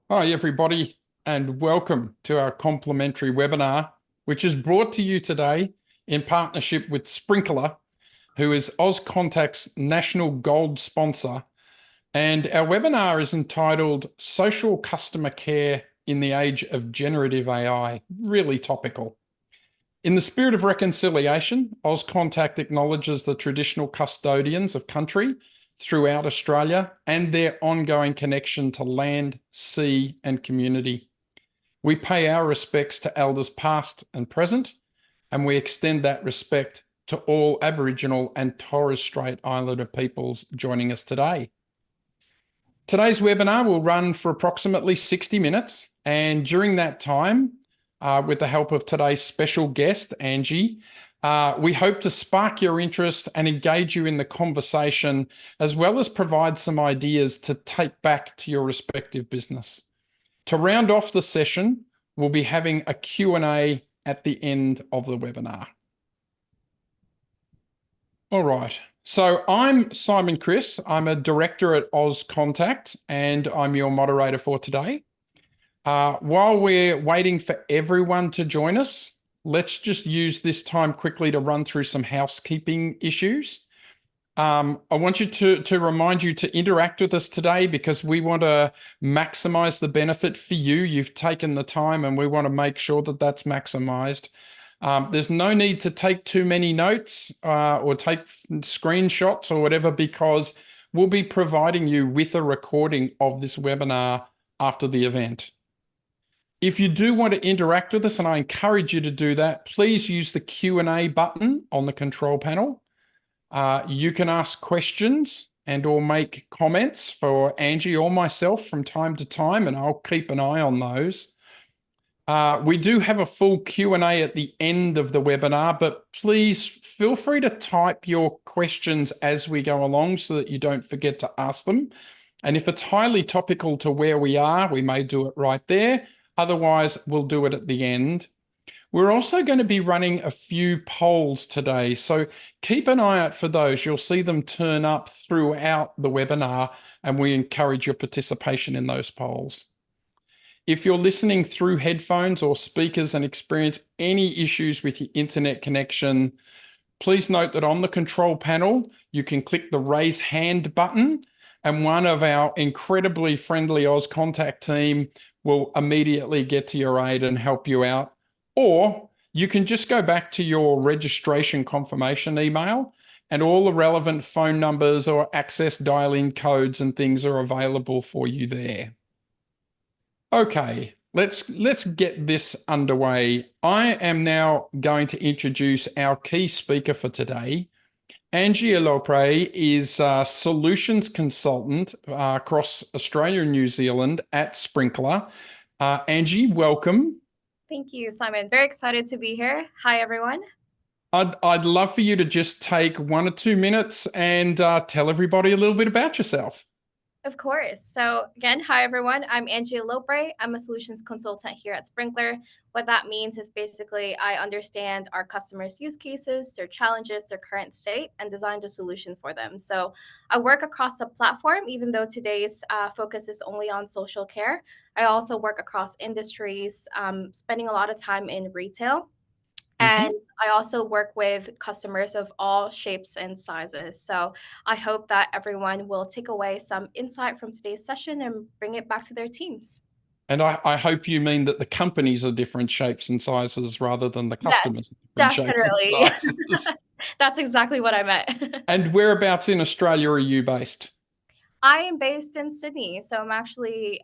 Hi, everybody, and welcome to our complimentary webinar, which is brought to you today in partnership with Sprinklr, who is Auscontact's national gold sponsor. And our webinar is entitled Social Customer Care in the Age of Generative AI, really topical. In the spirit of reconciliation, Auscontact acknowledges the traditional custodians of country throughout Australia and their ongoing connection to land, sea, and community. We pay our respects to elders past and present, and we extend that respect to all Aboriginal and Torres Strait Islander peoples joining us today. Today's webinar will run for approximately 60 minutes, and during that time, with the help of today's special guest, Angie, we hope to spark your interest and engage you in the conversation, as well as provide some ideas to take back to your respective business. To round off the session, we'll be having a Q&A at the end of the webinar. All right. So I'm Simon Chris. I'm a director at Auscontact, and I'm your moderator for today. While we're waiting for everyone to join us, let's just use this time quickly to run through some housekeeping issues. I want you to remind you to interact with us today because we want to maximize the benefit for you. You've taken the time and we want to make sure that that's maximized. There's no need to take too many notes or take screenshots or whatever, because we'll be providing you with a recording of this webinar after the event. If you do want to interact with us, and I encourage you to do that, please use the Q&A button on the control panel. You can ask questions and or make comments for Angie or myself from time to time, and I'll keep an eye on those. We do have a full Q&A at the end of the webinar, but please feel free to type your questions as we go along so that you don't forget to ask them. And if it's highly topical to where we are, we may do it right there. Otherwise, we'll do it at the end. We're also going to be running a few polls today, so keep an eye out for those. You'll see them turn up throughout the webinar, and we encourage your participation in those polls. If you're listening through headphones or speakers and experience any issues with your internet connection, please note that on the control panel, you can click the raise hand button, and one of our incredibly friendly Auscontact team will immediately get to your aid and help you out. Or you can just go back to your registration confirmation email, and all the relevant phone numbers or access dial-in codes and things are available for you there. Okay, let's get this underway. I am now going to introduce our key speaker for today. Angie Lopre is a solutions consultant across Australia and New Zealand at Sprinklr. Angie, welcome. Thank you, Simon. Very excited to be here. Hi, everyone. I'd love for you to just take 1 or 2 minutes and tell everybody a little bit about yourself. Of course. So again, hi, everyone. I'm Angie Lopre. I'm a solutions consultant here at Sprinklr. What that means is basically I understand our customers' use cases, their challenges, their current state, and design the solution for them. So I work across the platform, even though today's focus is only on social care. I also work across industries, spending a lot of time in retail. And I also work with customers of all shapes and sizes. So I hope that everyone will take away some insight from today's session and bring it back to their teams. And I hope you mean that the companies are different shapes and sizes rather than the Yes, customers are different definitely. shapes and sizes. That's exactly what I meant. And whereabouts in Australia are you based? I am based in Sydney, so I'm actually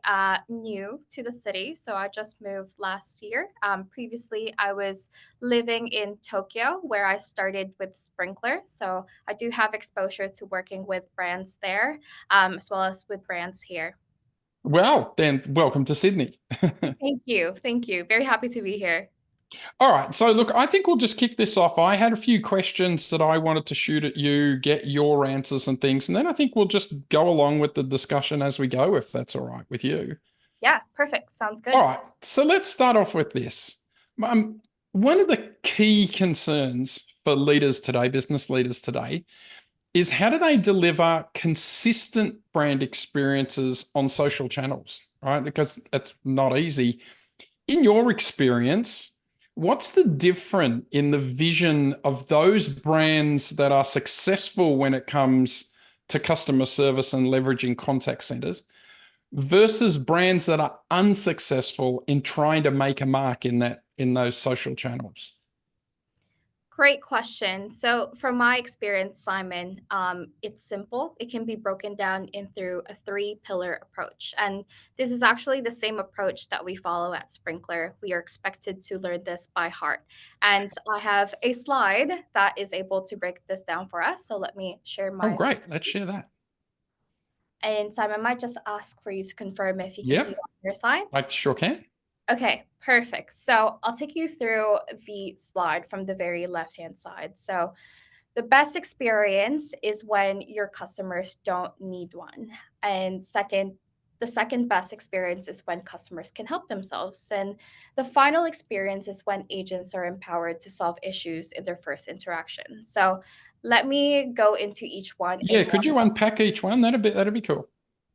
new to the city. So I just moved last year. Previously, I was living in Tokyo, where I started with Sprinklr. So I do have exposure to working with brands there, as well as with brands here. Well, then welcome to Sydney. Thank you. Thank you. Very happy to be here. All right. So look, I think we'll just kick this off. I had a few questions that I wanted to shoot at you, get your answers and things. And then I think we'll just go along with the discussion as we go, if that's all right with you. Yeah, perfect. Sounds good. All right. So let's start off with this. One of the key concerns for leaders today, business leaders today, is how do they deliver consistent brand experiences on social channels? right? Because it's not easy. In your experience, what's the difference in the vision of those brands that are successful when it comes to customer service and leveraging contact centers versus brands that are unsuccessful in trying to make a mark in those social channels? Great question. So, from my experience, Simon, it's simple. It can be broken down in through a three-pillar approach, and this is actually the same approach that we follow at Sprinklr. We are expected to learn this by heart, and I have a slide that is able to break this down for us. So, let me share Oh, my screen. great. Let's share that. And Simon, I might just ask for you to confirm if you can see it Yep, on your side. I sure can. Okay, perfect. So I'll take you through the slide from the very left-hand side. So the best experience is when your customers don't need one. And the second best experience is when customers can help themselves. And the final experience is when agents are empowered to solve issues in their first interaction. So let me go into each one Yeah, in could one. you unpack each one? That'd be cool.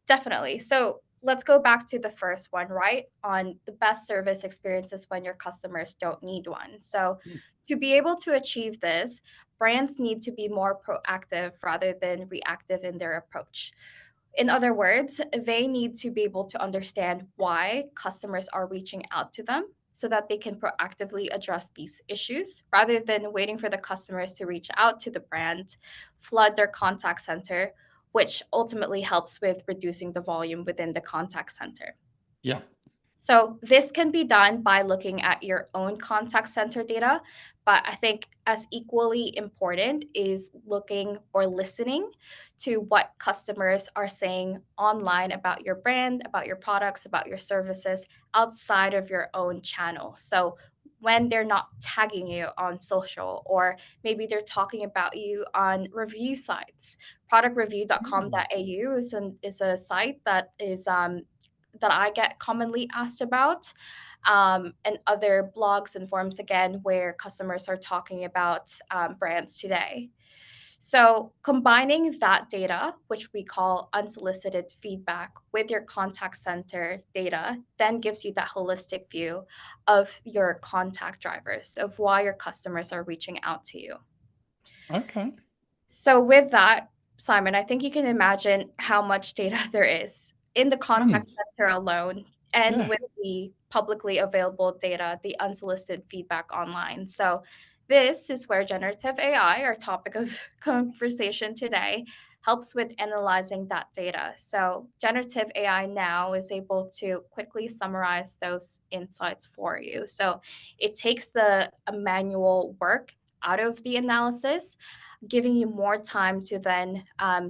Definitely. So let's go back to the first one, right? On the best service experiences when your customers don't need one. So Hmm. to be able to achieve this, brands need to be more proactive rather than reactive in their approach. In other words, they need to be able to understand why customers are reaching out to them so that they can proactively address these issues rather than waiting for the customers to reach out to the brand, flood their contact center, which ultimately helps with reducing the volume within the contact center. Yeah. So this can be done by looking at your own contact center data, but I think as equally important is looking or listening to what customers are saying online about your brand, about your products, about your services outside of your own channel. So when they're not tagging you on social, or maybe they're talking about you on review sites. Hmm. Productreview.com.au is a site that is that I get commonly asked about, and other blogs and forums again where customers are talking about brands today. So, combining that data, which we call unsolicited feedback, with your contact center data, then gives you that holistic view of your contact drivers, of why your customers are reaching out to you. Okay. So, with that, Simon, I think you can imagine how much data there is in the contact Tons. center alone and Yeah. with the publicly available data, the unsolicited feedback online. So, this is where generative AI, our topic of conversation today, helps with analyzing that data. So, generative AI now is able to quickly summarize those insights for you. So, it takes the manual work out of the analysis, giving you more time to then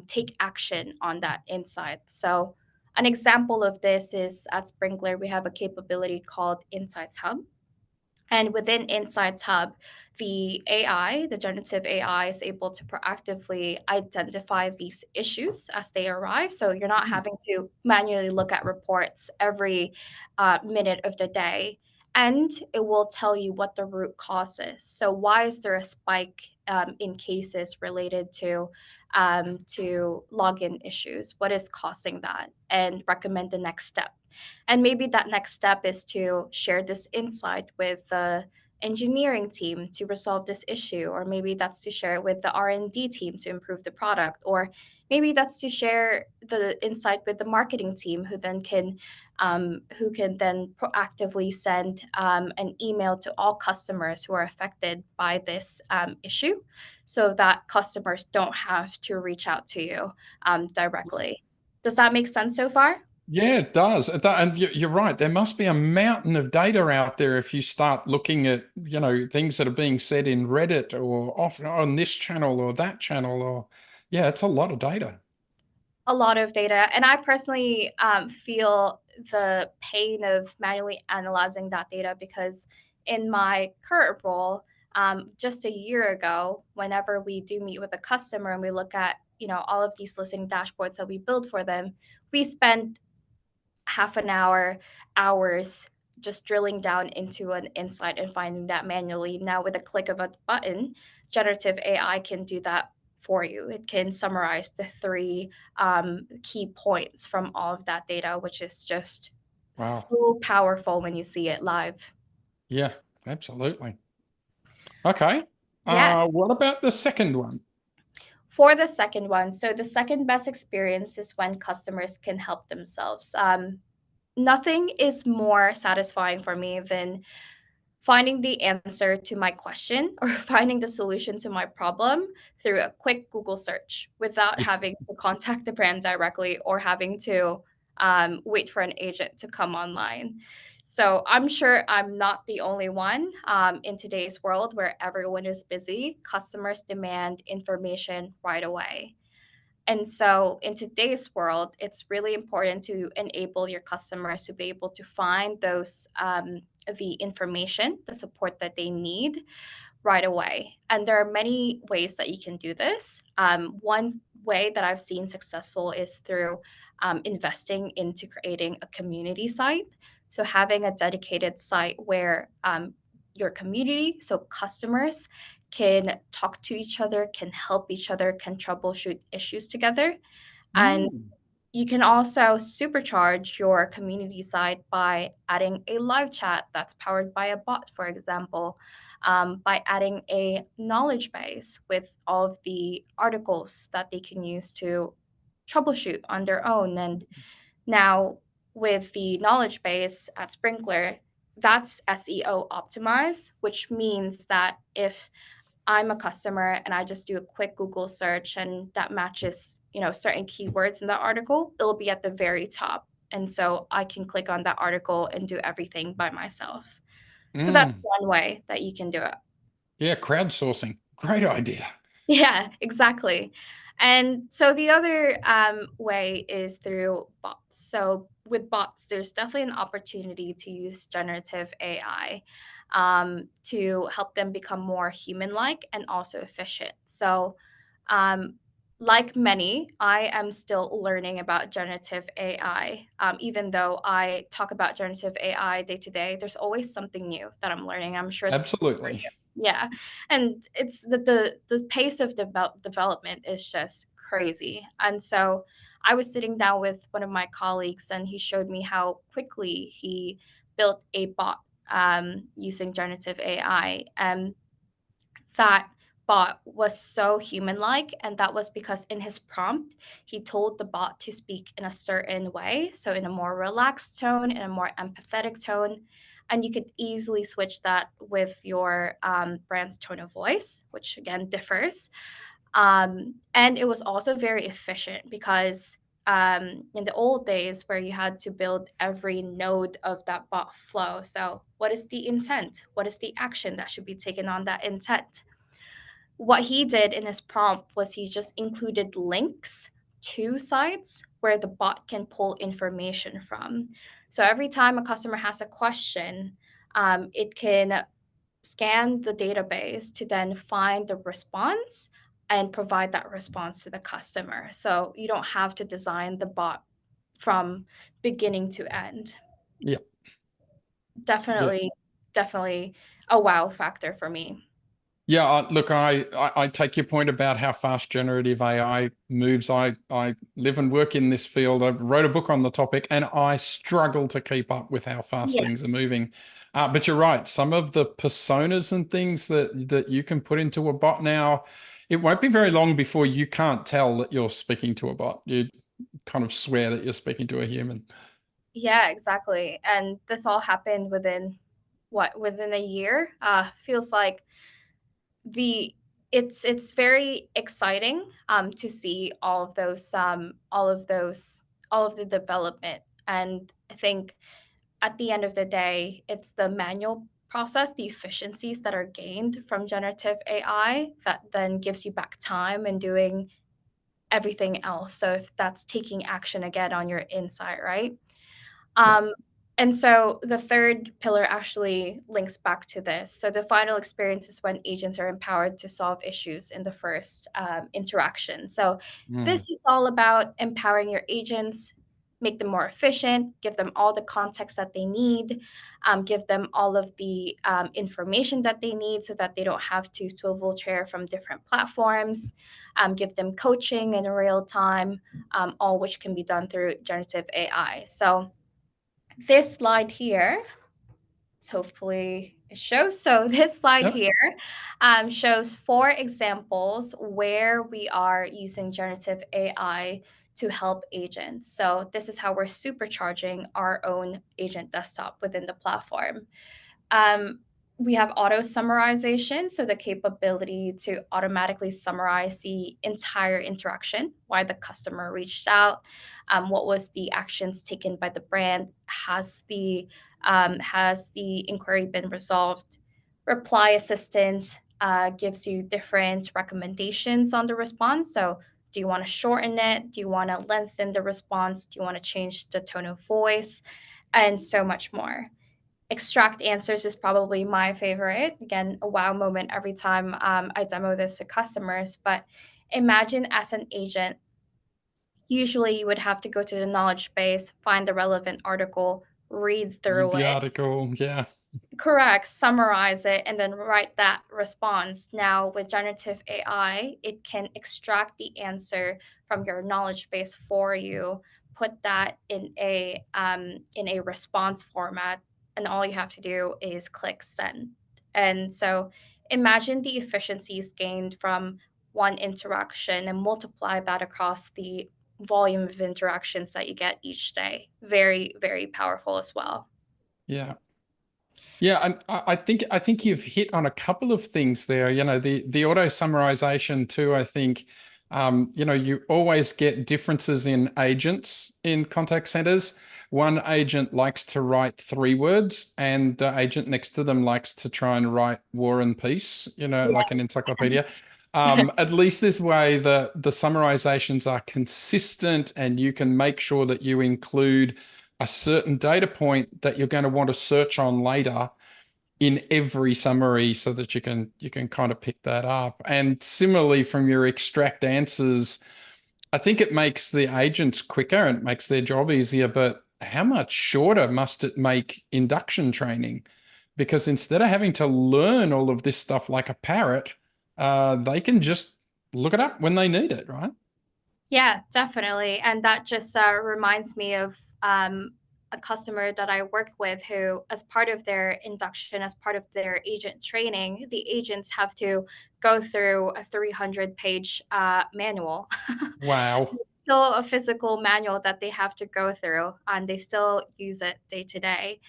take action on that insight. So, an example of this is at Sprinklr, we have a capability called Insights Hub. And within Insights Hub, the generative AI, is able to proactively identify these issues as they arise. So you're not Hmm. having to manually look at reports every minute of the day. And it will tell you what the root cause is. So why is there a spike in cases related to login issues? What is causing that? And recommend the next step. And maybe that next step is to share this insight with the engineering team to resolve this issue, or maybe that's to share it with the R&D team to improve the product, or maybe that's to share the insight with the marketing team who can then proactively send an email to all customers who are affected by this issue so that customers don't have to reach out to you directly. Does that make sense so far? Yeah, it does. And you're right. There must be a mountain of data out there if you start looking at, things that are being said in Reddit or off on this channel or that channel. Or yeah, it's a lot of data. A lot of data. And I personally feel the pain of manually analyzing that data because in my current role, just a year ago, whenever we do meet with a customer and we look at all of these listening dashboards that we build for them, we spend half an hour, hours just drilling down into an insight and finding that manually. Now, with a click of a button, generative AI can do that for you. It can summarize the three key points from all of that data, which is just Wow. So powerful when you see it live. Yeah, absolutely. Okay. Yeah. What about the second one? For the second one, so the second best experience is when customers can help themselves. Nothing is more satisfying for me than finding the answer to my question or finding the solution to my problem through a quick Google search without Yeah. having to contact the brand directly or having to wait for an agent to come online. So I'm sure I'm not the only one in today's world where everyone is busy. Customers demand information right away. And so, in today's world, it's really important to enable your customers to be able to find the information, the support that they need right away. And there are many ways that you can do this. One way that I've seen successful is through investing into creating a community site. So, having a dedicated site where your community, so customers, can talk to each other, can help each other, can troubleshoot issues together. And Mm. you can also supercharge your community site by adding a live chat that's powered by a bot, for example, by adding a knowledge base with all of the articles that they can use to troubleshoot on their own. And now, with the knowledge base at Sprinklr, that's SEO optimized, which means that if I'm a customer and I just do a quick Google search and that matches, certain keywords in that article, it'll be at the very top. And so I can click on that article and do everything by myself. So that's Mm. one way that you can do it. Yeah, crowdsourcing. Great idea. Yeah, exactly. And so the other way is through bots. So with bots, there's definitely an opportunity to use generative AI to help them become more human-like and also efficient. So, um, like many, I am still learning about generative AI. Even though I talk about generative AI day to day, there's always something new that I'm learning. I'm sure it's the same for Absolutely. you. Yeah, and it's the pace of development is just crazy. And so I was sitting down with one of my colleagues, and he showed me how quickly he built a bot using generative AI, and that bot was so human-like, and that was because in his prompt he told the bot to speak in a certain way, so in a more relaxed tone, in a more empathetic tone. And you could easily switch that with your brand's tone of voice, which again differs. And it was also very efficient because in the old days where you had to build every node of that bot flow, so what is the intent, what is the action that should be taken on that intent, what he did in his prompt was he just included links to sites where the bot can pull information from. So every time a customer has a question, it can scan the database to then find the response and provide that response to the customer. So you don't have to design the bot from beginning to end. Yeah. Yeah. Definitely, definitely a wow factor for me. Yeah, look, I take your point about how fast generative AI moves. I live and work in this field. I wrote a book on the topic, and I struggle to keep up with how fast Yeah. things are moving. But you're right. Some of the personas and things that you can put into a bot now, it won't be very long before you can't tell that you're speaking to a bot. You kind of swear that you're speaking to a human. Yeah, exactly. And this all happened within a year. Feels like the it's very exciting to see all of the development. And I think at the end of the day, it's the manual process, the efficiencies that are gained from generative AI that then gives you back time and doing everything else. So if that's taking action again on your insight, right? Yeah. Um, and so the third pillar actually links back to this. So the final experience is when agents are empowered to solve issues in the first interaction. So this Mm. is all about empowering your agents, make them more efficient, give them all the context that they need, give them all of the information that they need so that they don't have to swivel chair from different platforms, give them coaching in real time, all which can be done through generative AI. So This slide here, hopefully it shows. So this slide Yep. here shows 4 examples where we are using generative AI to help agents. So this is how we're supercharging our own agent desktop within the platform. Um, we have auto summarization, so the capability to automatically summarize the entire interaction, why the customer reached out, what was the actions taken by the brand, has the inquiry been resolved. Reply assistant gives you different recommendations on the response. So, do you want to shorten it? Do you want to lengthen the response? Do you want to change the tone of voice? And so much more. Extract answers is probably my favorite. Again, a wow moment every time I demo this to customers. But imagine as an agent, usually you would have to go to the knowledge base, find the relevant article, read Read through the it. article. Yeah. Correct, summarize it, and then write that response. Now, with generative AI, it can extract the answer from your knowledge base for you, put that in a response format, and all you have to do is click send. And so, imagine the efficiencies gained from one interaction and multiply that across the volume of interactions that you get each day. Very, very powerful as well. Yeah. Yeah, and I think you've hit on a couple of things there. The auto summarization too. I think you always get differences in agents in contact centers. One agent likes to write 3 words, and the agent next to them likes to try and write War and Peace. Like an encyclopedia. At least this way, the summarizations are consistent, and you can make sure that you include a certain data point that you're going to want to search on later in every summary so that you can kind of pick that up. And similarly from your extract answers, I think it makes the agents quicker and it makes their job easier, but how much shorter must it make induction training? Because instead of having to learn all of this stuff like a parrot, they can just look it up when they need it, right? Yeah, definitely. And that just reminds me of a customer that I work with who, as part of their induction, as part of their agent training, the agents have to go through a 300-page manual. Wow. Still a physical manual that they have to go through, and they still use it day to day.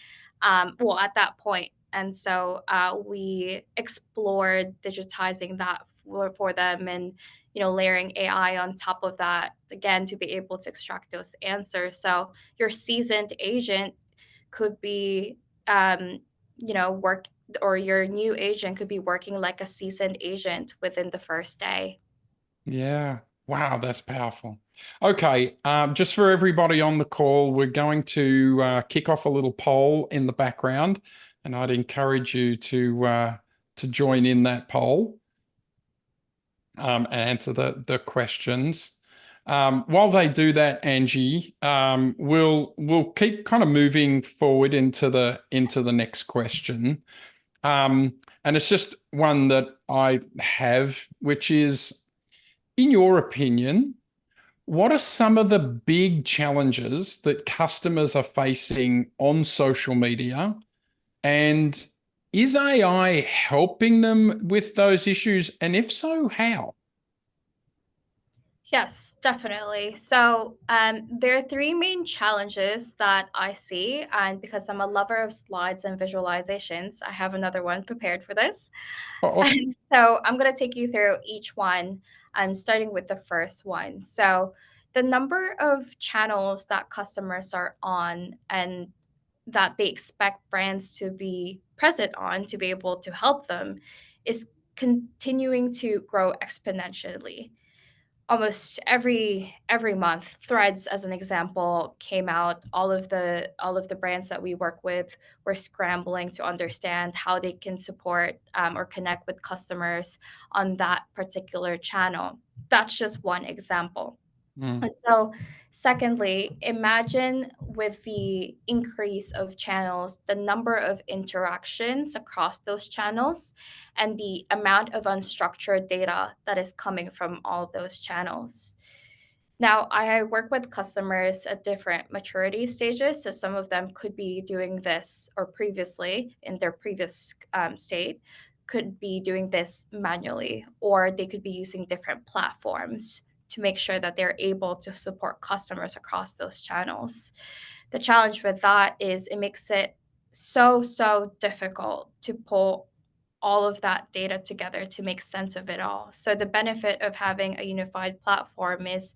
Well, at that point. And so we explored digitizing that for them and layering AI on top of that again to be able to extract those answers. So your seasoned agent could be work or your new agent could be working like a seasoned agent within the first day. Yeah. Wow, that's powerful. Okay, just for everybody on the call, we're going to kick off a little poll in the background, and I'd encourage you to join in that poll and answer the questions. While they do that, Angie, we'll keep kind of moving forward into the next question. And it's just one that I have, which is, in your opinion, what are some of the big challenges that customers are facing on social media? And is AI helping them with those issues? And if so, how? Yes, definitely. So there are 3 main challenges that I see. And because I'm a lover of slides and visualizations, I have another one prepared for this. Oh, awesome. And so I'm going to take you through each one, starting with the first one. So the number of channels that customers are on and that they expect brands to be present on to be able to help them is continuing to grow exponentially. Almost every month, Threads as an example came out. All of the brands that we work with were scrambling to understand how they can support or connect with customers on that particular channel. That's just one example. Mm. So, secondly, imagine with the increase of channels, the number of interactions across those channels and the amount of unstructured data that is coming from all those channels. Now, I work with customers at different maturity stages. So some of them could be doing this, or previously in their previous state, could be doing this manually, or they could be using different platforms to make sure that they're able to support customers across those channels. The challenge with that is it makes it so difficult to pull all of that data together to make sense of it all. So the benefit of having a unified platform is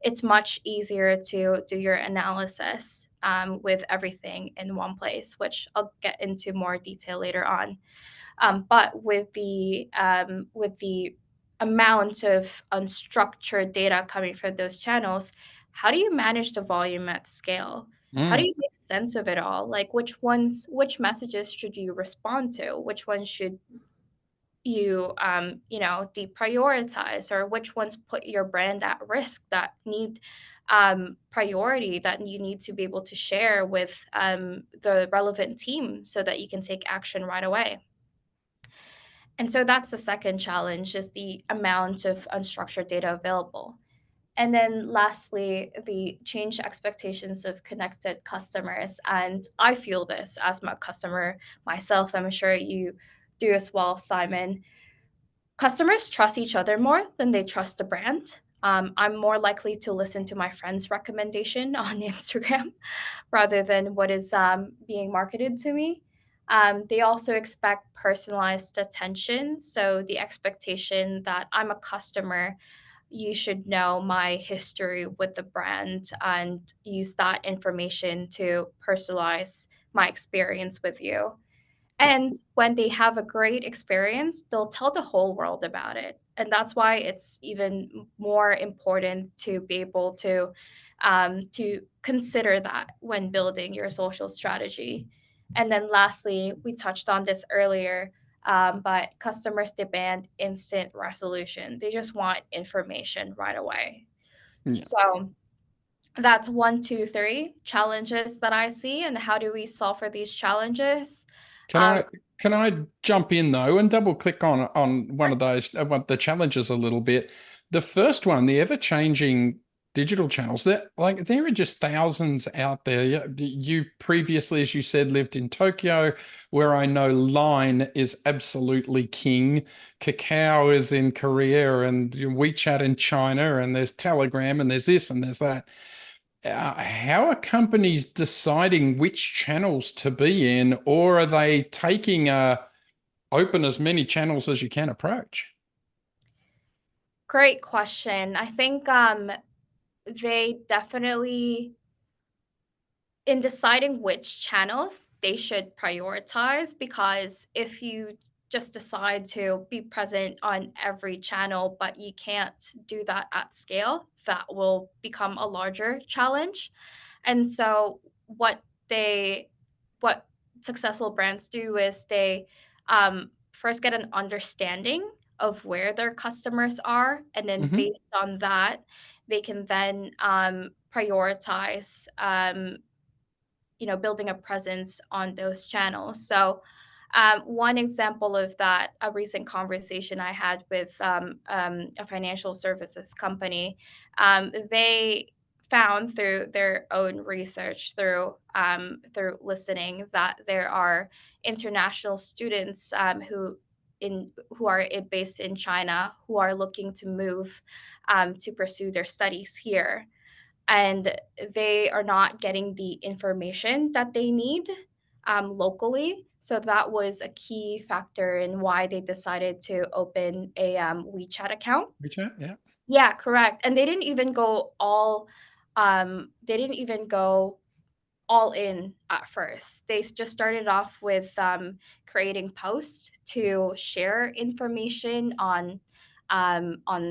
it's much easier to do your analysis with everything in one place, which I'll get into more detail later on. But with the amount of unstructured data coming from those channels, how do you manage the volume at scale? How do Mm, you make sense of it all? Like which messages should you respond to? Which ones should you deprioritize, or which ones put your brand at risk that need priority, that you need to be able to share with the relevant team so that you can take action right away. And so that's the second challenge, is the amount of unstructured data available. And then lastly, the change expectations of connected customers. And I feel this as my customer myself. I'm sure you do as well, Simon. Customers trust each other more than they trust the brand. I'm more likely to listen to my friend's recommendation on Instagram rather than what is being marketed to me. They also expect personalized attention. So the expectation that I'm a customer, you should know my history with the brand and use that information to personalize my experience with you. yeah. And when they have a great experience, they'll tell the whole world about it. And that's why it's even more important to be able to consider that when building your social strategy. And then lastly, we touched on this earlier, but customers demand instant resolution. They just want information right away. Yeah. So that's one, two, three challenges that I see. And how do we solve for these challenges? Can Um, I jump in though and double click on one of those one of the challenges a little bit? The first one, the ever changing digital channels. That like there are just thousands out there. You previously, as you said, lived in Tokyo, where I know Line is absolutely king. Kakao is in Korea, and WeChat in China, and there's Telegram, and there's this and there's that. How are companies deciding which channels to be in, or are they taking open as many channels as you can approach? Great question. I think they definitely, in deciding which channels they should prioritize, because if you just decide to be present on every channel, but you can't do that at scale, that will become a larger challenge. And so they what successful brands do is they first get an understanding of where their customers are, and then Hmm. based on that, they can then prioritize building a presence on those channels. So one example of that, a recent conversation I had with a financial services company, they found through their own research, through listening, that there are international students who are based in China, who are looking to move to pursue their studies here, and they are not getting the information that they need locally. So that was a key factor in why they decided to open a WeChat account. WeChat, yeah. Yeah, correct. And they didn't even go all they didn't even go all in at first. They just started off with creating posts to share information on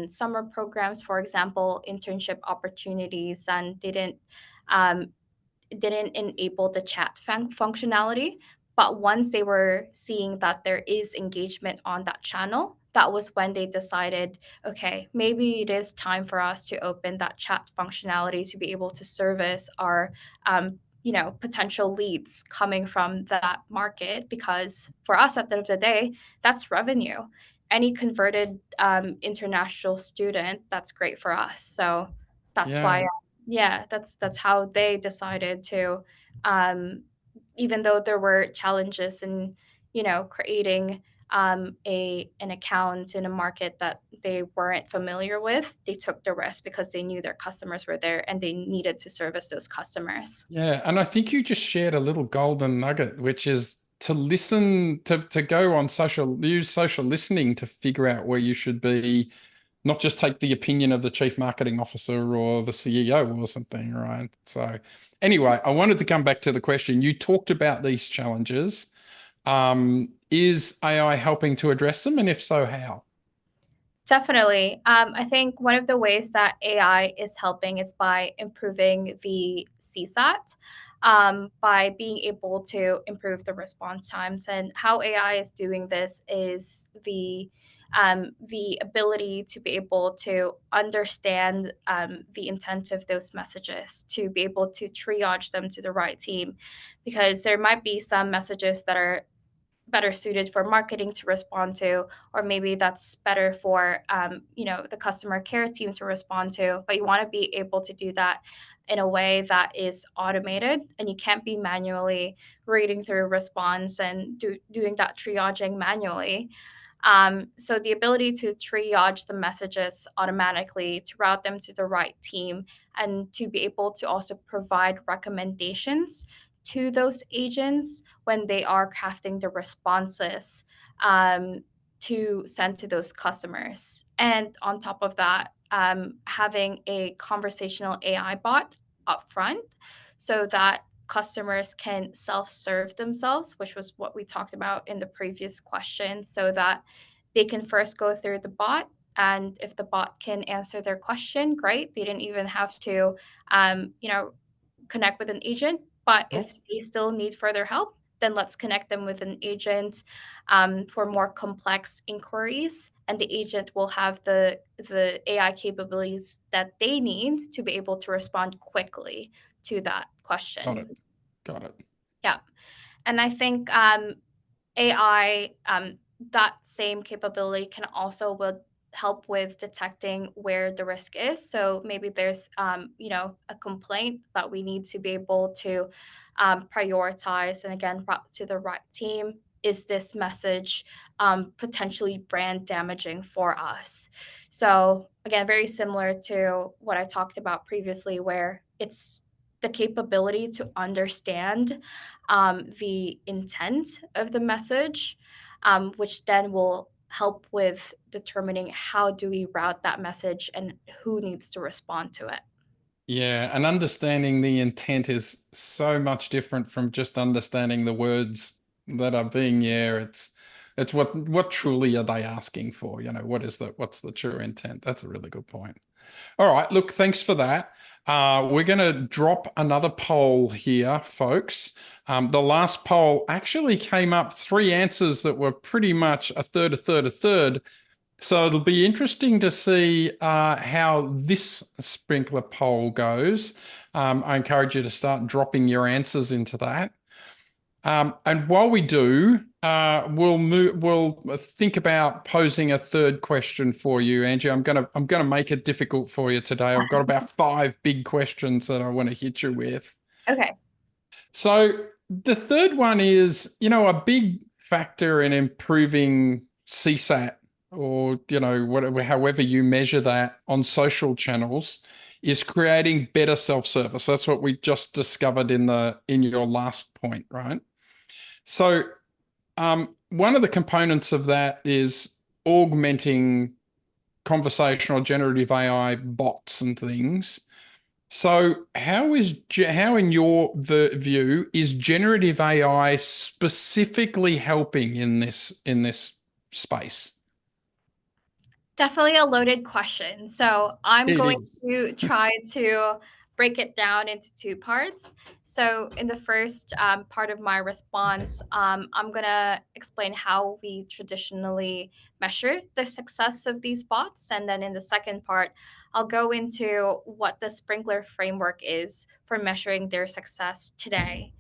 summer programs, for example, internship opportunities, and um, didn't enable the chat functionality. But once they were seeing that there is engagement on that channel, that was when they decided, okay, maybe it is time for us to open that chat functionality to be able to service our potential leads coming from that market. Because for us, at the end of the day, that's revenue. Any converted international student, that's great for us. So that's why, Yeah. yeah, that's how they decided to, um, even though there were challenges in, creating a an account in a market that they weren't familiar with, they took the risk because they knew their customers were there and they needed to service those customers. Yeah. And I think you just shared a little golden nugget, which is to listen, to go on use social listening to figure out where you should be, not just take the opinion of the chief marketing officer or the CEO or something, right? So anyway, I wanted to come back to the question. You talked about these challenges. Is AI helping to address them? And if so, how? Definitely. I think one of the ways that AI is helping is by improving the CSAT, by being able to improve the response times. And how AI is doing this is the ability to be able to understand the intent of those messages, to be able to triage them to the right team, because there might be some messages that are better suited for marketing to respond to, or maybe that's better for the customer care team to respond to. But you want to be able to do that in a way that is automated, and you can't be manually reading through response and doing that triaging manually. So the ability to triage the messages automatically, to route them to the right team, and to be able to also provide recommendations to those agents when they are crafting the responses um, to send to those customers. And on top of that, having a conversational AI bot up front so that customers can self-serve themselves, which was what we talked about in the previous question, so that they can first go through the bot. And if the bot can answer their question, great. They didn't even have to, connect with an agent. But if Oh, they still need further help, then let's connect them with an agent for more complex inquiries. And the agent will have the AI capabilities that they need to be able to respond quickly to that got it. question. Got it. Yeah. And I think AI, that same capability can also will help with detecting where the risk is. So maybe there's, a complaint that we need to be able to prioritize and again route to the right team. Is this message potentially brand damaging for us? So again, very similar to what I talked about previously, where it's the capability to understand the intent of the message, which then will help with determining how do we route that message and who needs to respond to it. Yeah, and understanding the intent is so much different from just understanding the words that are being, yeah, it's what truly are they asking for? What's the true intent? That's a really good point. All right, look, thanks for that. We're going to drop another poll here, folks. The last poll actually came up three answers that were pretty much a third, a third, a third. So it'll be interesting to see how this Sprinklr poll goes. I encourage you to start dropping your answers into that. And while we do, we'll think about posing a third question for you, Angie. I'm gonna make it difficult for you today. I've got about five big questions that I want to hit you with. Okay. So the third one is, a big factor in improving CSAT, or whatever, however you measure that on social channels, is creating better self-service. That's what we just discovered in your last point, right? So one of the components of that is augmenting conversational generative AI bots and things. So how in your view is generative AI specifically helping in this space? Definitely a loaded question. So I'm It going is. to try to break it down into two parts. So, in the first part of my response, I'm going to explain how we traditionally measure the success of these bots. And then in the second part, I'll go into what the Sprinkler framework is for measuring their success today.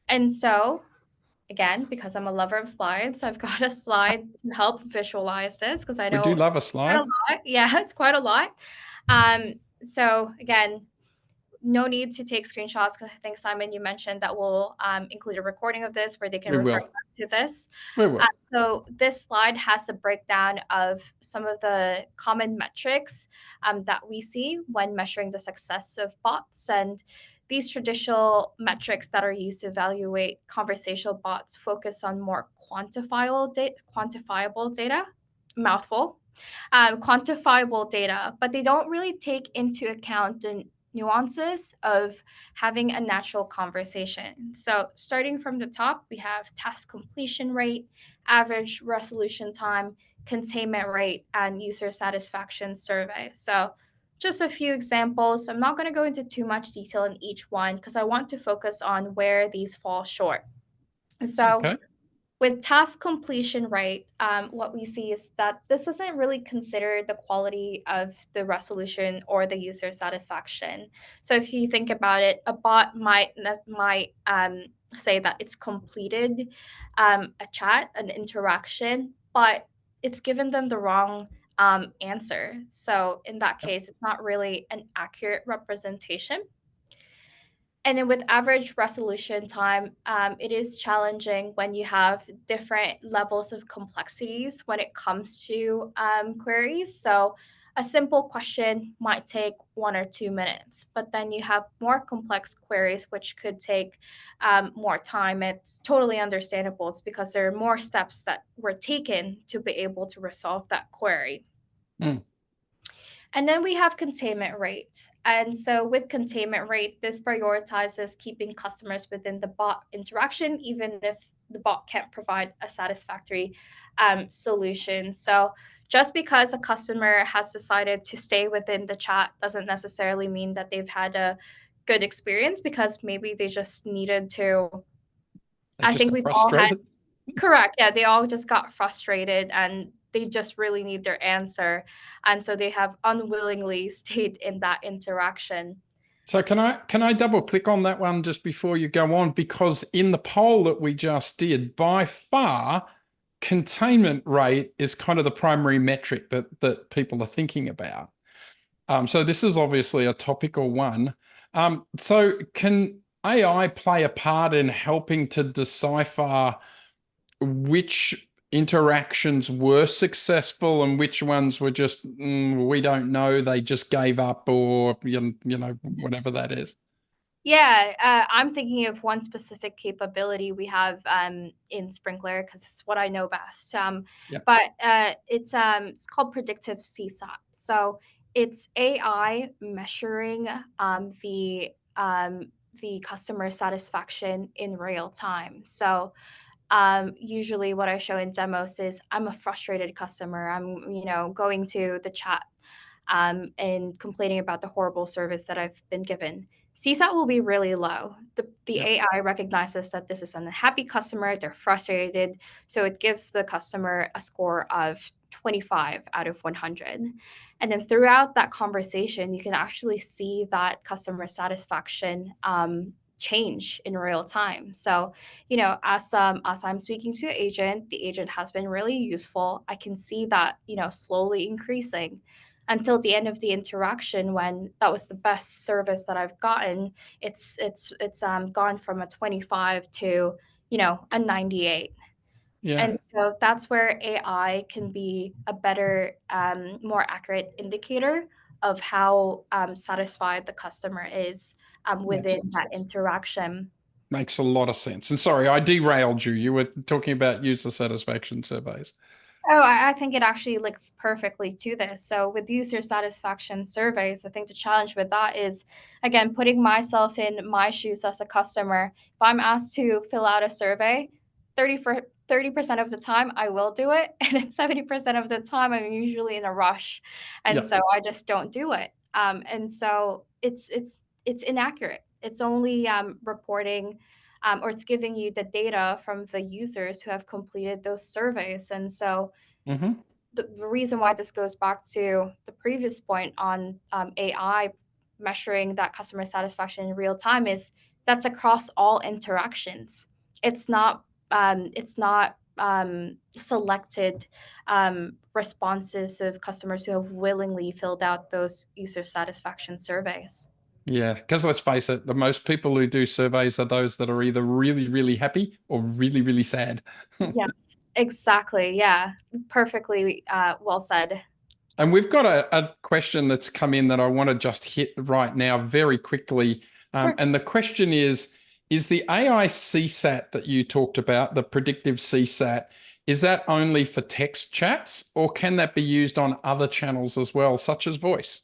And so, again, because I'm a lover of slides, I've got a slide to help visualize this because I We know do it's love a quite a slide. lot. Yeah, it's quite a lot. Um, So again, no need to take screenshots because I think, Simon, you mentioned that we'll include a recording of this where they can We refer will. back to this. We will. So this slide has a breakdown of some of the common metrics that we see when measuring the success of bots. And these traditional metrics that are used to evaluate conversational bots focus on more quantifiable data, mouthful, quantifiable data, but they don't really take into account the nuances of having a natural conversation. So, starting from the top, we have task completion rate, average resolution time, containment rate, and user satisfaction survey. So, just a few examples. I'm not going to go into too much detail in each one because I want to focus on where these fall short. So, Okay. with task completion rate, what we see is that this doesn't really consider the quality of the resolution or the user satisfaction. So if you think about it, a bot might say that it's completed a chat, an interaction, but it's given them the wrong answer. So in that Yep. case, it's not really an accurate representation. And then with average resolution time, it is challenging when you have different levels of complexities when it comes to queries. So a simple question might take 1 or 2 minutes, but then you have more complex queries, which could take more time. It's totally understandable. It's because there are more steps that were taken to be able to resolve that query. Mm. And then we have containment rate. And so with containment rate, this prioritizes keeping customers within the bot interaction, even if the bot can't provide a satisfactory solution. So just because a customer has decided to stay within the chat doesn't necessarily mean that they've had a good experience because maybe they just needed to. They I just think got we've all had. frustrated. Correct. Yeah, they all just got frustrated and they just really need their answer. And so they have unwillingly stayed in that interaction. So can I double click on that one just before you go on? Because in the poll that we just did, by far, containment rate is kind of the primary metric that people are thinking about. So this is obviously a topical one. So can AI play a part in helping to decipher which interactions were successful and which ones were just we don't know, they just gave up, or whatever that is? Yeah, I'm thinking of one specific capability we have in Sprinklr because it's what I know best. Yeah. But it's called predictive CSAT. So it's AI measuring the customer satisfaction in real time. So usually what I show in demos is I'm a frustrated customer. I'm, going to the chat and complaining about the horrible service that I've been given. CSAT will be really low. The Yeah. AI recognizes that this is an unhappy customer, they're frustrated, so it gives the customer a score of 25 out of 100. And then throughout that conversation, you can actually see that customer satisfaction change in real time. So, as I'm speaking to an agent, the agent has been really useful. I can see that, slowly increasing until the end of the interaction when that was the best service that I've gotten. It's gone from a 25 to, a 98. Yeah. And so that's where AI can be a better, more accurate indicator of how satisfied the customer is Makes within sense. that interaction. Makes a lot of sense. And sorry, I derailed you. You were talking about user satisfaction surveys. Oh, I think it actually links perfectly to this. So, with user satisfaction surveys, I think the challenge with that is, again, putting myself in my shoes as a customer. If I'm asked to fill out a survey, 30% of the time I will do it, and then 70% of the time I'm usually in a rush, and Yeah. so I just don't do it. And so it's inaccurate. It's only reporting or it's giving you the data from the users who have completed those surveys. And so Mm-hmm. the reason why this goes back to the previous point on AI measuring that customer satisfaction in real time is that's across all interactions. It's not selected responses of customers who have willingly filled out those user satisfaction surveys. Yeah, because let's face it, the most people who do surveys are those that are either really, really happy or really, really sad. Yes, exactly. Yeah, perfectly well said. And we've got a question that's come in that I want to just hit right now very quickly. Sure. And the question is the AI CSAT that you talked about, the predictive CSAT, is that only for text chats or can that be used on other channels as well, such as voice?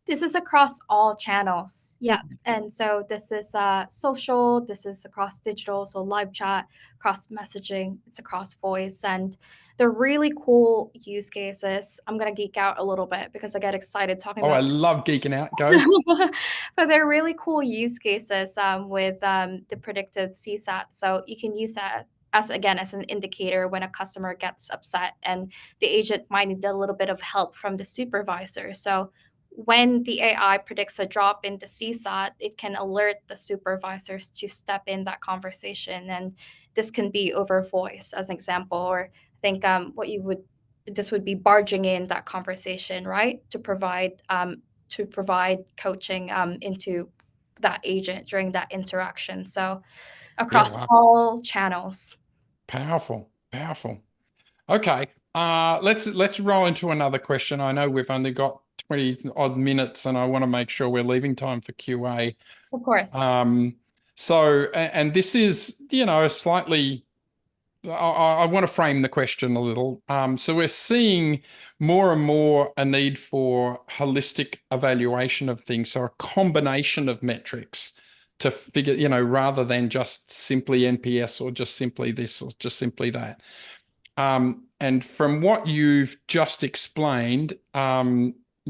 This is across all channels. Yeah. And so this is social, this is across digital, so live chat, across messaging, it's across voice. And the really cool use cases, I'm going to geek out a little bit because I get excited talking Oh, I about love geeking out. Go. but they're really cool use cases with the predictive CSAT. So you can use that as again as an indicator when a customer gets upset and the agent might need a little bit of help from the supervisor. So when the AI predicts a drop in the CSAT, it can alert the supervisors to step in that conversation. And this can be over voice, as an example, or I think what you would this would be barging in that conversation, right, to provide coaching into that agent during that interaction. So Yeah, across wow. all channels. Powerful, powerful. Okay. Let's roll into another question. I know we've only got 20 odd minutes and I want to make sure we're leaving time for QA. Of course. And this is, a slightly, I want to frame the question a little. So we're seeing more and more a need for holistic evaluation of things. So a combination of metrics to figure, rather than just simply NPS or just simply this or just simply that. And from what you've just explained,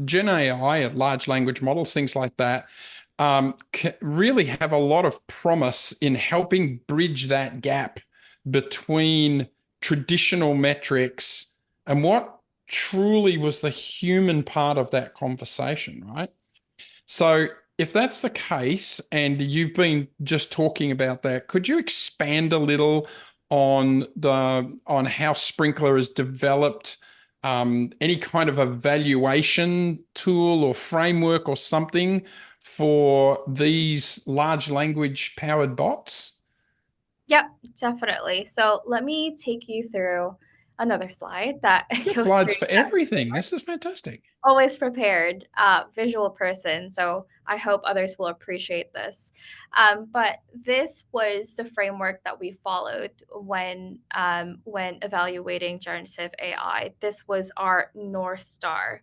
Gen AI, large language models, things like that, really have a lot of promise in helping bridge that gap between traditional metrics and what truly was the human part of that conversation, right? So if that's the case, and you've been just talking about that, could you expand a little on how Sprinklr has developed any kind of evaluation tool or framework or something for these large language powered bots? Yep, definitely. So let me take you through another slide that You've got goes slides through for that. everything. This is fantastic. Always prepared, visual person. So I hope others will appreciate this. But this was the framework that we followed when evaluating generative AI. This was our North Star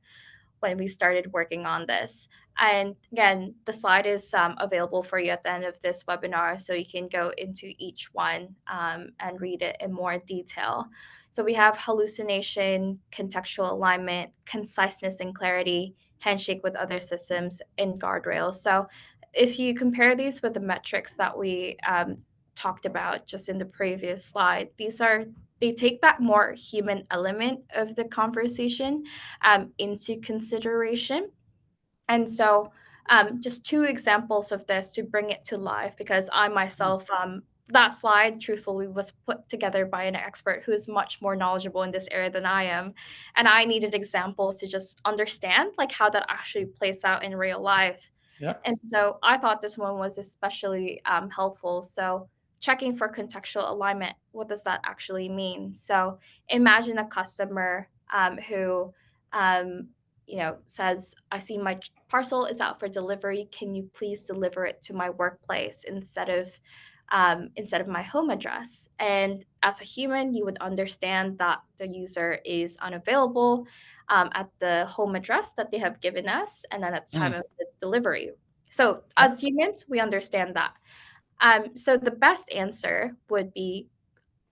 when we started working on this. And again, the slide is available for you at the end of this webinar, so you can go into each one and read it in more detail. So we have hallucination, contextual alignment, conciseness and clarity, handshake with other systems, and guardrails. So if you compare these with the metrics that we talked about just in the previous slide, they take that more human element of the conversation into consideration. And so, just two examples of this to bring it to life, because I myself, that slide, truthfully, was put together by an expert who is much more knowledgeable in this area than I am. And I needed examples to just understand like how that actually plays out in real life. Yeah. And so I thought this one was especially helpful. So checking for contextual alignment, what does that actually mean? So imagine a customer who says, I see my parcel is out for delivery. Can you please deliver it to my workplace instead of my home address? And as a human, you would understand that the user is unavailable at the home address that they have given us, and then at the time Mm. of the delivery. So Yep. as humans, we understand that. So the best answer would be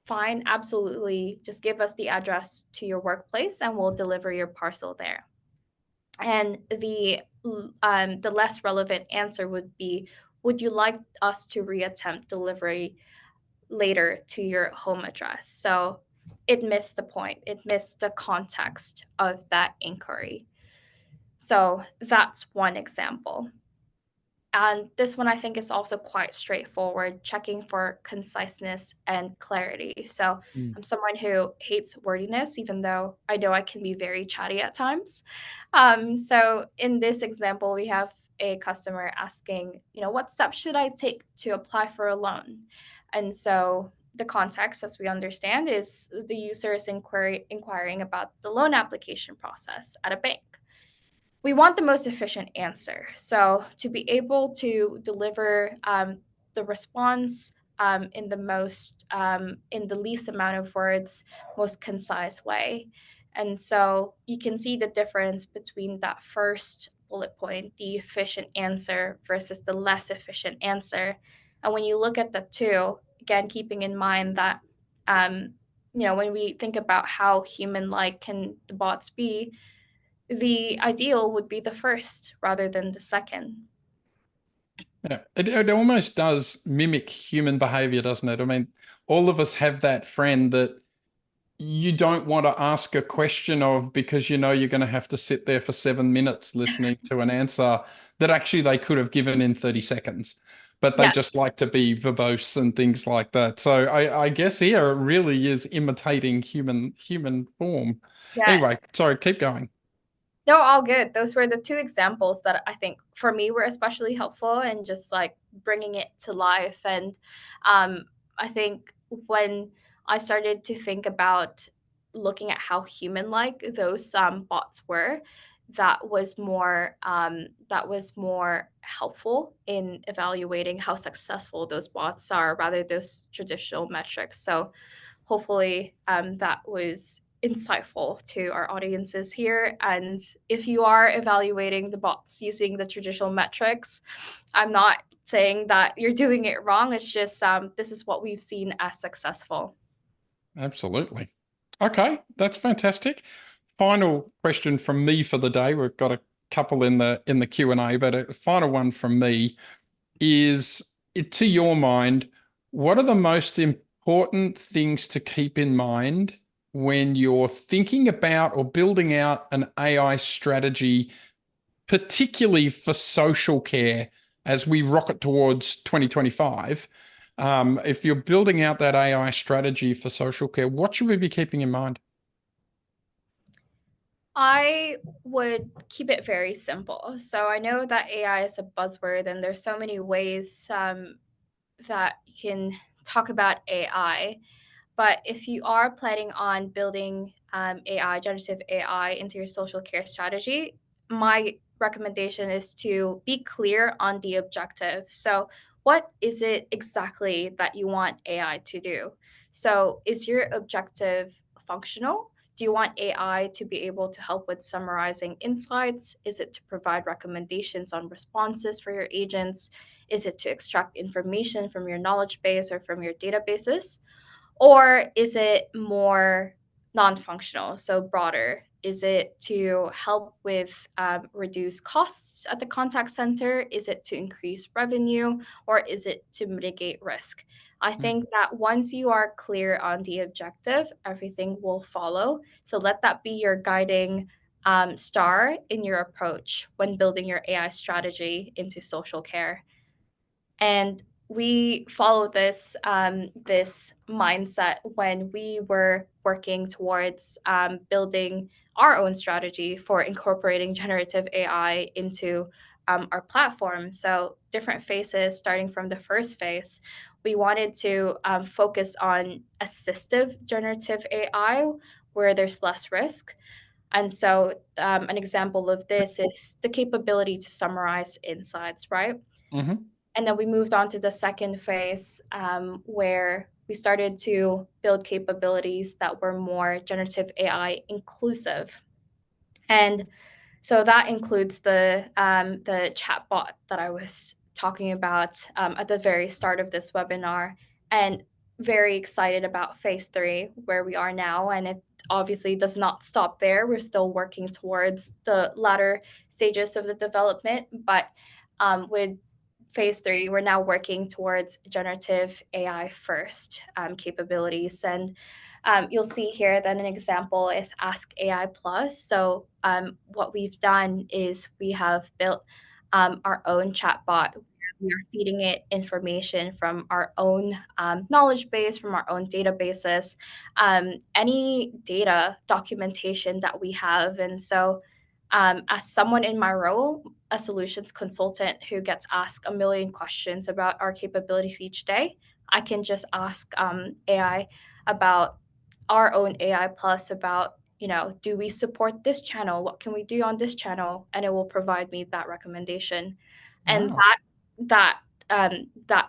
fine, absolutely. Just give us the address to your workplace and we'll deliver your parcel there. And the less relevant answer would be, would you like us to reattempt delivery later to your home address? So it missed the point. It missed the context of that inquiry. So that's one example. And this one I think is also quite straightforward, checking for conciseness and clarity. So Mm. I'm someone who hates wordiness, even though I know I can be very chatty at times. So in this example, we have a customer asking, what steps should I take to apply for a loan? And so the context, as we understand, is the user is inquiring about the loan application process at a bank. We want the most efficient answer. So to be able to deliver the response in the least amount of words, most concise way. And so you can see the difference between that first bullet point, the efficient answer versus the less efficient answer. And when you look at the two, again, keeping in mind that when we think about how human-like can the bots be, the ideal would be the first rather than the second. Yeah, it almost does mimic human behavior, doesn't it? I mean, all of us have that friend that you don't want to ask a question of because you know you're going to have to sit there for 7 minutes listening to an answer that actually they could have given in 30 seconds. But they Yes. just like to be verbose and things like that. So I guess here it really is imitating human form. Yeah. Anyway, sorry, keep going. No, all good. Those were the two examples that I think for me were especially helpful and just like bringing it to life. And um, I think when I started to think about looking at how human-like those bots were, that was more helpful in evaluating how successful those bots are, rather those traditional metrics. So hopefully that was insightful to our audiences here. And if you are evaluating the bots using the traditional metrics, I'm not saying that you're doing it wrong. It's just this is what we've seen as successful. Absolutely. Okay, that's fantastic. Final question from me for the day. We've got a couple in the Q&A, but a final one from me is, to your mind, what are the most important things to keep in mind when you're thinking about or building out an AI strategy, particularly for social care as we rocket towards 2025? If you're building out that AI strategy for social care, what should we be keeping in mind? I would keep it very simple. So I know that AI is a buzzword, and there's so many ways that you can talk about AI. But if you are planning on building generative AI into your social care strategy, my recommendation is to be clear on the objective. So, what is it exactly that you want AI to do? So, is your objective functional? Do you want AI to be able to help with summarizing insights? Is it to provide recommendations on responses for your agents? Is it to extract information from your knowledge base or from your databases? Or is it more non-functional, so broader? Is it to help with reduce costs at the contact center? Is it to increase revenue? Or is it to mitigate risk? I Mm. think that once you are clear on the objective, everything will follow. So let that be your guiding star in your approach when building your AI strategy into social care. And we followed this mindset when we were working towards building our own strategy for incorporating generative AI into our platform. So different phases, starting from the first phase, we wanted to focus on assistive generative AI where there's less risk. And so an example of this is the capability to summarize insights, right? Mhm. And then we moved on to the second phase where we started to build capabilities that were more generative AI inclusive. And so that includes the chatbot that I was talking about at the very start of this webinar, and very excited about phase three where we are now. And it obviously does not stop there. We're still working towards the latter stages of the development, but with phase three, we're now working towards generative AI first capabilities. And you'll see here that an example is Ask AI Plus. So what we've done is we have built our own chatbot. We are feeding it information from our own knowledge base, from our own databases, any data documentation that we have. And so, as someone in my role, a solutions consultant who gets asked a million questions about our capabilities each day, I can just ask AI about our own AI plus about, do we support this channel? What can we do on this channel? And it will provide me that recommendation. And Wow. that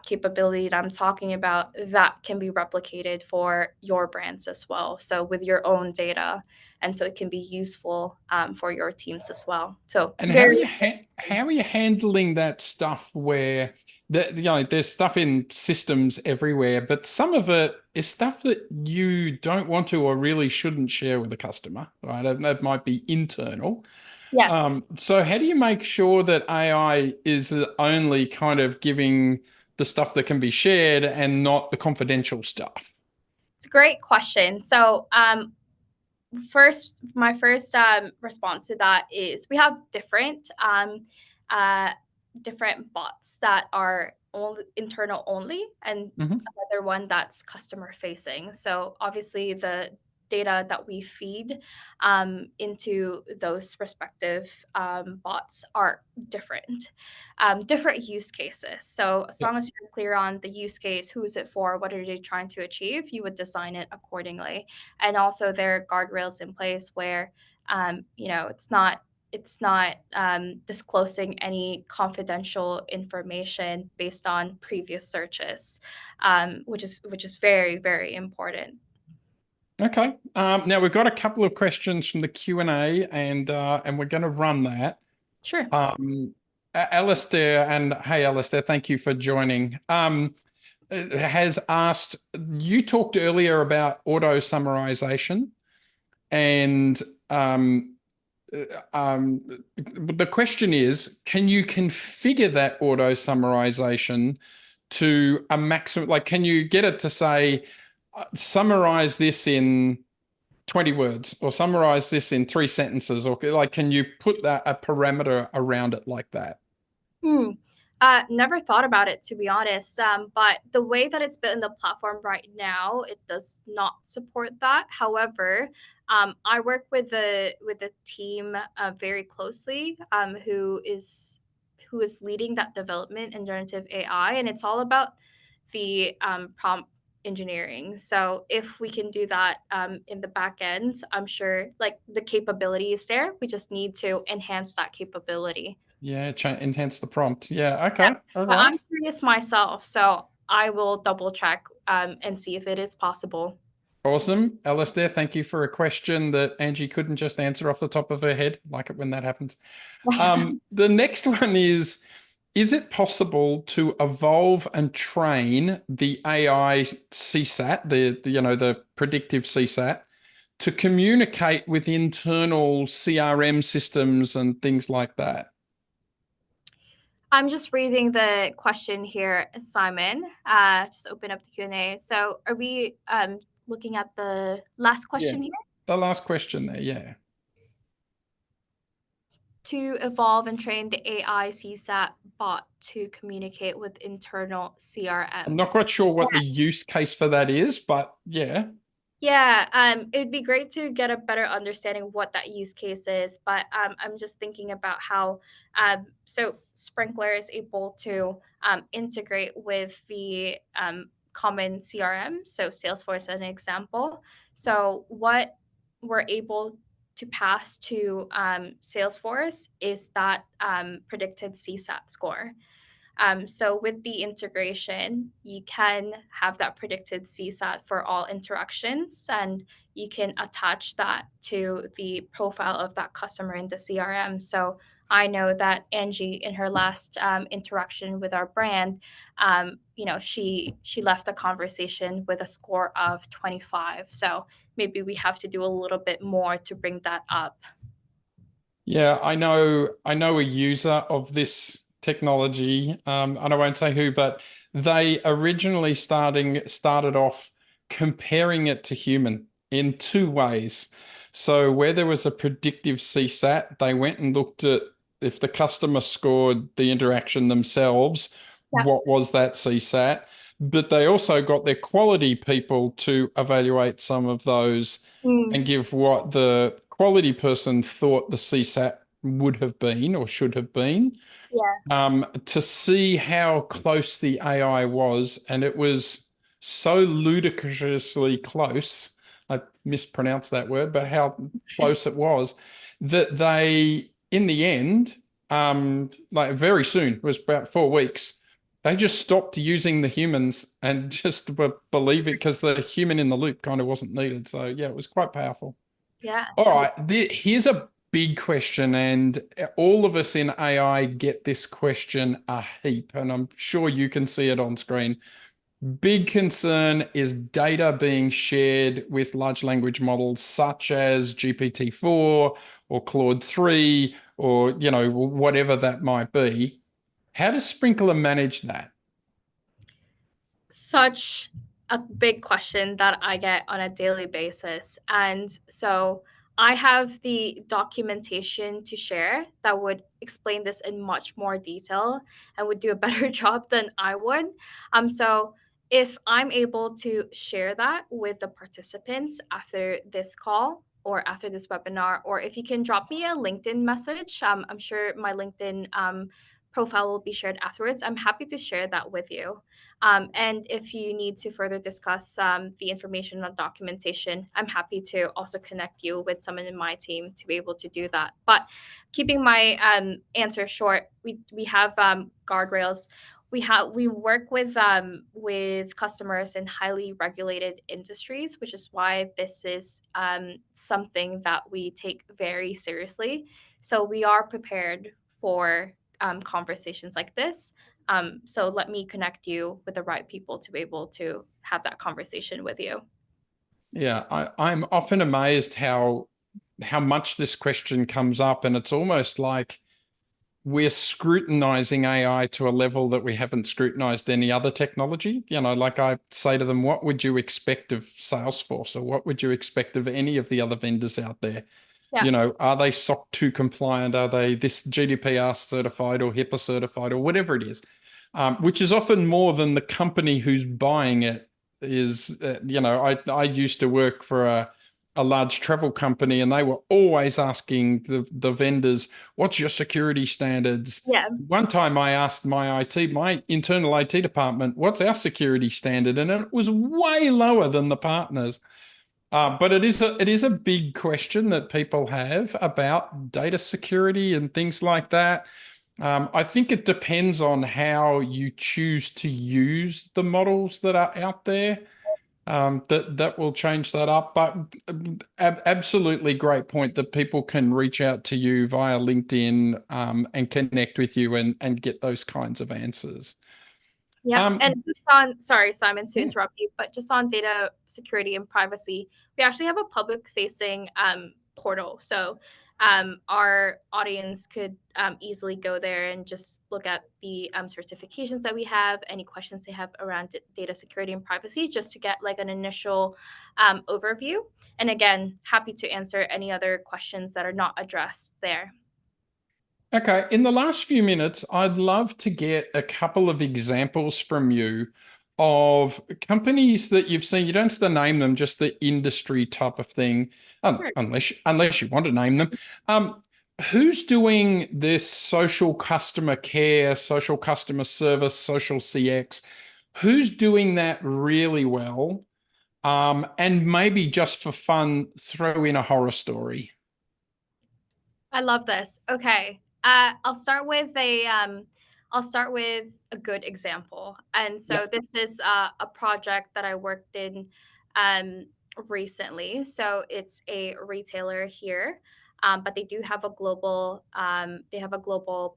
capability that I'm talking about, that can be replicated for your brands as well. So with your own data, and so it can be useful for your teams as well. So And very how are you handling that stuff where there's stuff in systems everywhere, but some of it is stuff that you don't want to or really shouldn't share with the customer, right? That might be internal. yes. So how do you make sure that AI is only kind of giving the stuff that can be shared and not the confidential stuff? It's a great question. So my first response to that is we have uh, different bots that are only internal only, and Hmm. another one that's customer facing. So obviously the data that we feed into those respective bots are different use cases. So as Yeah. long as you're clear on the use case, who is it for, what are they trying to achieve, you would design it accordingly. And also there are guardrails in place where it's not disclosing any confidential information based on previous searches, which is very, very important. Okay. Now we've got a couple of questions from the Q&A and we're going to run that. Sure. Alistair, and hey, Alistair, thank you for joining. Has asked, you talked earlier about auto summarization, and the question is, can you configure that auto summarization to a maximum? Like, can you get it to say, summarize this in 20 words or summarize this in 3 sentences, or like, can you put that a parameter around it like that? Hmm. Never thought about it, to be honest. But the way that it's built in the platform right now, it does not support that. However, I work with a team very closely, who is leading that development in generative AI, and it's all about the prompt engineering. So if we can do that in the back end, I'm sure like the capability is there. We just need to enhance that capability. Yeah, enhance the prompt. Yeah, okay. All But I'm right. curious myself, so I will double check and see if it is possible. Awesome. Alistair, thank you for a question that Angie couldn't just answer off the top of her head. Like it when that happens. The next one is it possible to evolve and train the AI CSAT, the predictive CSAT, to communicate with internal CRM systems and things like that? I'm just reading the question here, Simon. Just open up the Q&A. So are we looking at the last Yeah. question here? The last question there, yeah. To evolve and train the AI CSAT bot to communicate with internal I'm not CRMs. quite sure what the use case for that is, but yeah. Yeah, it'd be great to get a better understanding of what that use case is, but I'm just thinking about how so Sprinklr is able to integrate with the common CRM, so Salesforce as an example. So what we're able to pass to Salesforce is that predicted CSAT score. So with the integration, you can have that predicted CSAT for all interactions, and you can attach that to the profile of that customer in the CRM. So I know that Angie, in her last interaction with our brand, she left the conversation with a score of 25. So maybe we have to do a little bit more to bring that up. Yeah, I know a user of this technology, and I won't say who, but they originally started off comparing it to human in two ways. So where there was a predictive CSAT, they went and looked at if the customer scored the interaction themselves, Yeah. what was that CSAT? But they also got their quality people to evaluate some of those and Mm, give what the quality person thought the CSAT would have been or should have been, yeah. to see how close the AI was. And it was so ludicrously close. I mispronounced that word, but how close it was that they, in the end, like very soon, it was about 4 weeks, they just stopped using the humans and just were believing because the human in the loop kind of wasn't needed. So yeah, it was quite powerful. Yeah. All right, here's a big question, and all of us in AI get this question a heap, and I'm sure you can see it on screen. Big concern is data being shared with large language models such as GPT-4 or Claude 3 or, whatever that might be. How does Sprinkler manage that? Such a big question that I get on a daily basis. And so I have the documentation to share that would explain this in much more detail and would do a better job than I would. So if I'm able to share that with the participants after this call or after this webinar, or if you can drop me a LinkedIn message, I'm sure my LinkedIn profile will be shared afterwards. I'm happy to share that with you. And if you need to further discuss the information on documentation, I'm happy to also connect you with someone in my team to be able to do that. But keeping my answer short, we have guardrails. We work with customers in highly regulated industries, which is why this is something that we take very seriously. So we are prepared for conversations like this. So let me connect you with the right people to be able to have that conversation with you. Yeah, I'm often amazed how much this question comes up, and it's almost like we're scrutinizing AI to a level that we haven't scrutinized any other technology. Like I say to them, what would you expect of Salesforce, or what would you expect of any of the other vendors out there? Yeah. Are they SOC 2 compliant? Are they this GDPR certified or HIPAA certified or whatever it is? Which is often more than the company who's buying it is. I used to work for a large travel company, and they were always asking the vendors, what's your security standards? Yeah. One time I asked my internal IT department, what's our security standard? And it was way lower than the partners. But it is a big question that people have about data security and things like that. I think it depends on how you choose to use the models that are out there. That will change that up. But absolutely great point that people can reach out to you via LinkedIn, and connect with you and get those kinds of answers. Yep. Um, And just on, sorry, Simon, to yeah. interrupt you, but just on data security and privacy, we actually have a public facing portal. So our audience could easily go there and just look at the certifications that we have, any questions they have around data security and privacy, just to get like an initial overview. And again, happy to answer any other questions that are not addressed there. Okay, in the last few minutes, I'd love to get a couple of examples from you of companies that you've seen. You don't have to name them, just the industry type of thing, Sure. unless you want to name them. Who's doing this social customer care, social customer service, social CX? Who's doing that really well? And maybe just for fun, throw in a horror story. I love this. Okay. I'll start with a good example. And so Yep. this is a project that I worked in um, recently. So it's a retailer here, but they do have a global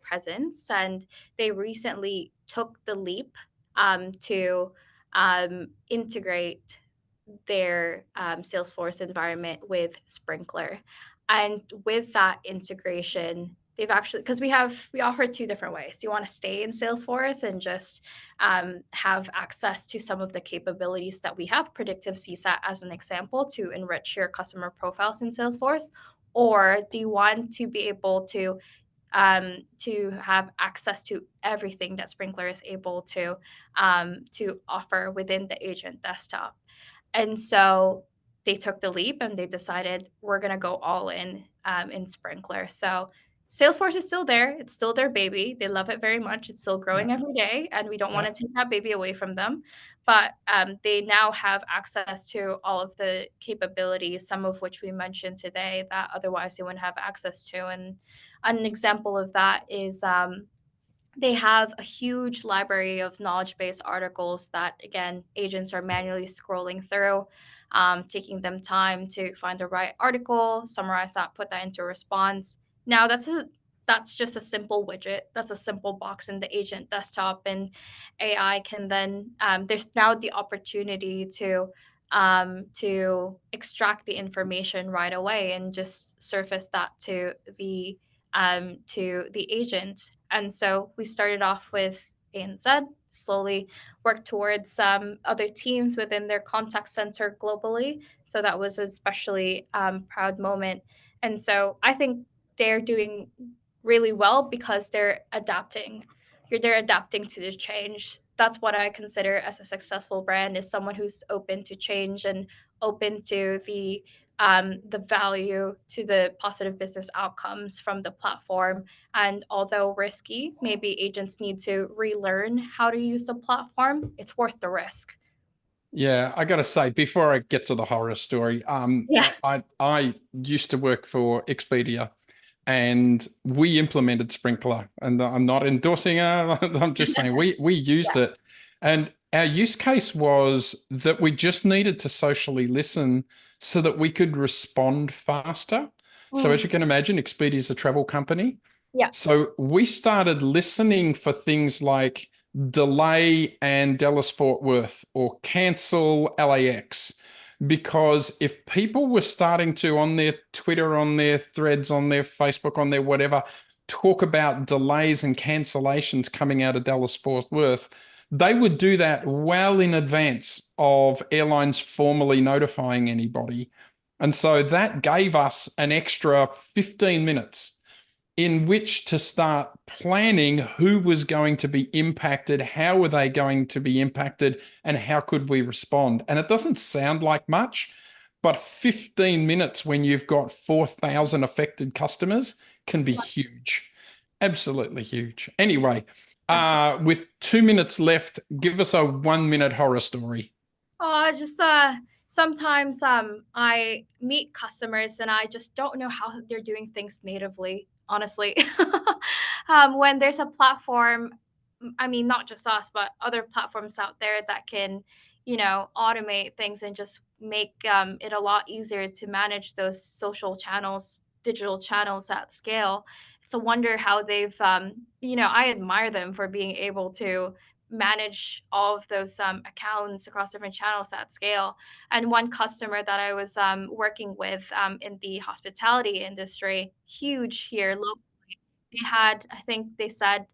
presence, and they recently took the leap to integrate their Salesforce environment with Sprinklr. And with that integration, they've actually, because we offer two different ways. Do you want to stay in Salesforce and just have access to some of the capabilities that we have, predictive CSAT as an example, to enrich your customer profiles in Salesforce? Or do you want to be able to to have access to everything that Sprinklr is able to offer within the agent desktop. And so they took the leap and they decided we're going to go all in Sprinklr. So Salesforce is still there. It's still their baby. They love it very much. It's still growing Yeah. every day, and we don't want Yeah. to take that baby away from them. But they now have access to all of the capabilities, some of which we mentioned today that otherwise they wouldn't have access to. And an example of that is they have a huge library of knowledge-based articles that, again, agents are manually scrolling through, taking them time to find the right article, summarize that, put that into a response. Now that's just a simple widget. That's a simple box in the agent desktop, and AI can then there's now the opportunity to extract the information right away and just surface that to the agent. And so we started off with ANZ, slowly worked towards some other teams within their contact center globally. So that was an especially proud moment. And so I think they're doing really well because they're adapting. They're adapting to the change. That's what I consider as a successful brand, is someone who's open to change and open to the value, to the positive business outcomes from the platform. And although risky, maybe agents need to relearn how to use the platform, it's worth the risk. Yeah, I got to say, before I get to the horror story, Yeah. I used to work for Expedia, and we implemented Sprinklr. And I'm not endorsing it. I'm just saying we used Yeah. it, and our use case was that we just needed to socially listen so that we could respond faster. So as Mm. you can imagine, Expedia is a travel company. Yeah. So we started listening for things like delay and Dallas Fort Worth or cancel LAX. Because if people were starting to, on their Twitter, on their threads, on their Facebook, on their whatever, talk about delays and cancellations coming out of Dallas Fort Worth, they would do that well in advance of airlines formally notifying anybody. And so that gave us an extra 15 minutes in which to start planning who was going to be impacted, how were they going to be impacted, and how could we respond. And it doesn't sound like much, but 15 minutes when you've got 4,000 affected customers can be huge. Absolutely huge. Anyway, with 2 minutes left, give us a 1 minute horror story. Oh, just sometimes I meet customers and I just don't know how they're doing things natively, honestly. When there's a platform, I mean, not just us, but other platforms out there that can, automate things and just make it a lot easier to manage those social channels, digital channels at scale. It's a wonder how they've, I admire them for being able to manage all of those accounts across different channels at scale. And one customer that I was working with in the hospitality industry, huge here locally, they had, I think they said,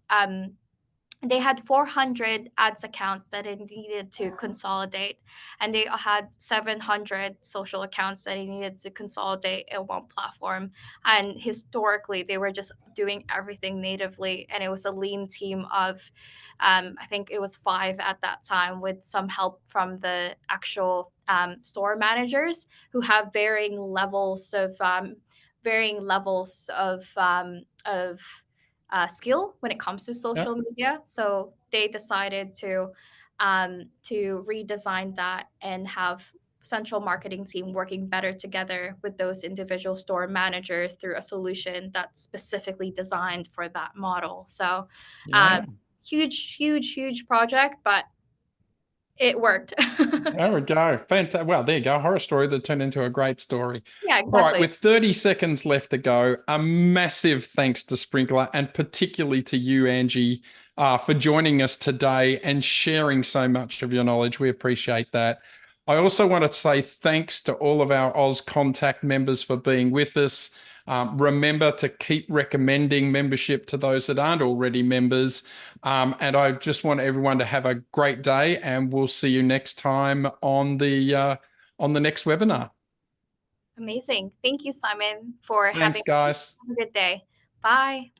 they had 400 ads accounts that it needed to consolidate, and they had 700 social accounts that it needed to consolidate in one platform. And historically they were just doing everything natively, and it was a lean team of I think it was 5 at that time, with some help from the actual store managers, who have varying levels of skill when it comes to Yeah. social media. So they decided to redesign that and have central marketing team working better together with those individual store managers through a solution that's specifically designed for that model. So Yeah. huge, huge, huge project, but it worked. There we go. Fantastic. Well, there you go. Horror story that turned into a great story. Yeah, All right, exactly. with 30 seconds left to go, a massive thanks to Sprinkler and particularly to you, Angie, for joining us today and sharing so much of your knowledge. We appreciate that. I also want to say thanks to all of our Auscontact members for being with us. Remember to keep recommending membership to those that aren't already members. And I just want everyone to have a great day, and we'll see you next time on the next webinar. Amazing. Thank you, Simon, for Thanks, having me. guys. Have a good day. Bye.